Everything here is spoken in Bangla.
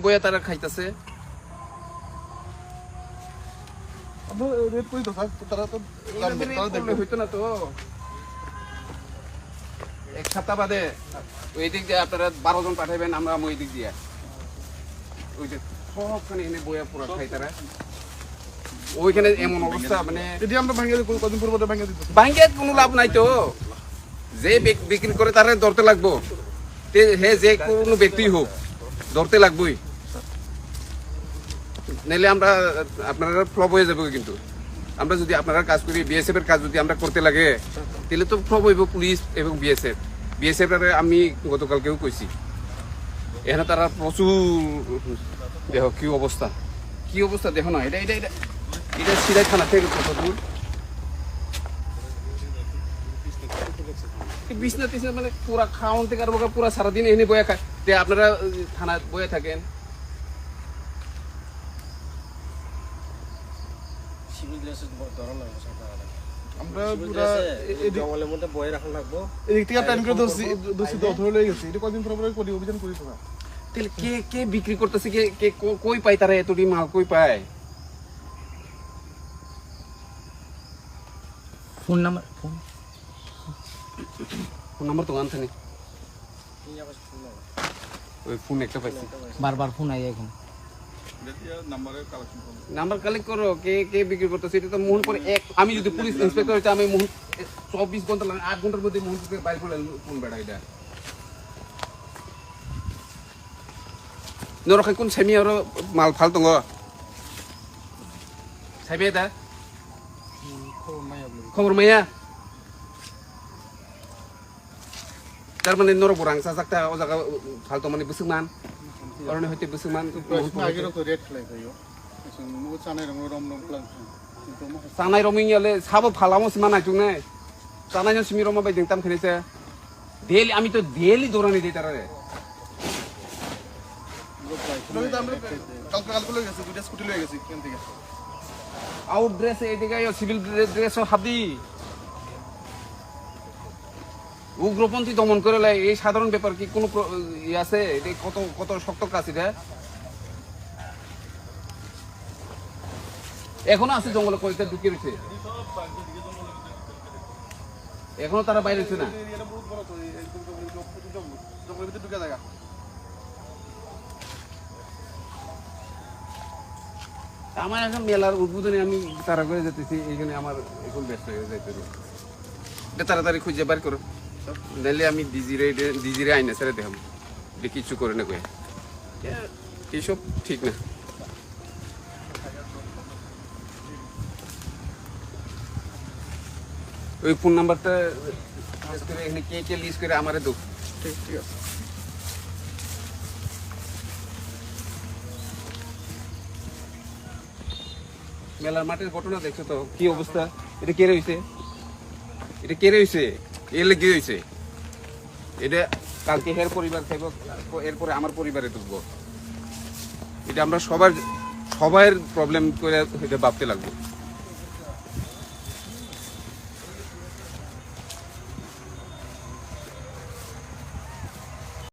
বইয়া তারা খাইতেছে। হইতো না তো এক সপ্তাহ বাদে ওই দিক দিয়ে আপনারা 12 জন পাঠাবেন, আমরা ওই দিক দিয়ে ওই যে সবখানে এনে বইয়া পুরা খাই তারা। ওইখানে এমন অবস্থা মানে আমরা ভাঙিয়ে দিই, কদিন পূর্ব ভাঙিয়ে দিত। ভাঙ্গে কোনো লাভ নাই তো, যে বিক্রি করে তারা ধরতে লাগবো, হে যে কোনো ব্যক্তি হোক ধরতে লাগবোই, নাইলে আমরা আপনারা ফ্লপ হয়ে যাবো। কিন্তু আমরা যদি আপনারা কাজ করি, বিএসএফ এর কাজ যদি আমরা করতে লাগে তাহলে তো ফ্লপ হইব পুলিশ এবং বিএসএফ এর। আমি গতকালকেও কইছি এখানে তারা প্রচুর, দেখো কি অবস্থা দেখো না। এটা এটা এটা এটা সিরাই থানা থেকে কত দূর, বিছনা টিছনা মানে পুরা খাওয়ান থেকে আরম্ভ করে পুরা সারাদিন এনে বয়ে খায়। আপনারা থানা বয়ে থাকেন, আমরা পুরা জঙ্গলের মধ্যে বয়ে রাখা লাগবো। এদিক থেকে প্ল্যান করে ধরছি তো ধরে লয়ে গেছি। এটা কদিন পরে করি অভিযান করি তো না। তাহলে কে কে বিক্রি করতেছে, কে কে কই পায়, তারা এতটি মাল কই পায়? ফোন নাম্বার তো আনতে নেই, ওই ফোন একটা পাইছি, বারবার ফোন আই এখন নাম্বার কালেক্ট করো, কে কে বিক্রি করতেছে। এটা তো মোহন করে এক, আমি যদি পুলিশ ইন্সপেক্টর হইতে আমি মোহন 24 ঘন্টা লাগে, 8 ঘন্টার মধ্যে মোহন থেকে বাইর করে ফোন বেড়া। এটা নরখাই কোন সেমি আর মাল ফাল দङ সাইবে দা খবর মাইয়া তার মানে নর বরাং সাজাকটা ও জায়গা ফালতো মানে বুসুমান কারণে হইতে বুসুমান আগের তো রেট ফ্লাই কইও মু চানাই রম প্লান চানাই রমিংলে সাবো ফালামো সিমানা জুনে চানাই সিমি রমা বাই দিংতাম খেনেছে ডেলি, আমি তো ডেলি দৌড়ানি দেই তারারে। আউট ড্রেস এদিকে সিভিল ড্রেস হাদি উগ্রপন্থী দমন করে এই সাধারণ ব্যাপার কি কোনো আছে? কত কত শক্ত কাজ এটা এখনো আছে জঙ্গলে, কয়েকটা ঢুকে রয়েছে, এখনো তারা বাইরে হচ্ছে না। আমার এখন মেলার উদ্বোধনে আমি তারা করে যেতেছি, এইখানে আমার এখন ব্যস্ত হয়ে যাইতে এটা তাড়াতাড়ি খুঁজে বার করো, নাহলে আমি ডিজিরে আইনা ছেড়ে দেখাম যে কিছু করে না কয়ে, এইসব ঠিক না। ওই ফোন নাম্বারটা এখানে কে কে লিস্ট করে আমারে দো। ঠিক আছে। মেলার মাঠের ঘটনা দেখছো তো কি অবস্থা? এটা কে রয়েছে, এটা কে রয়েছে, এলে কি হয়েছে? এটা কালকে হের পরিবার খাইব, এরপরে আমার পরিবারে ঢুকবো। এটা আমরা সবার প্রবলেম করে এটা ভাবতে লাগবো।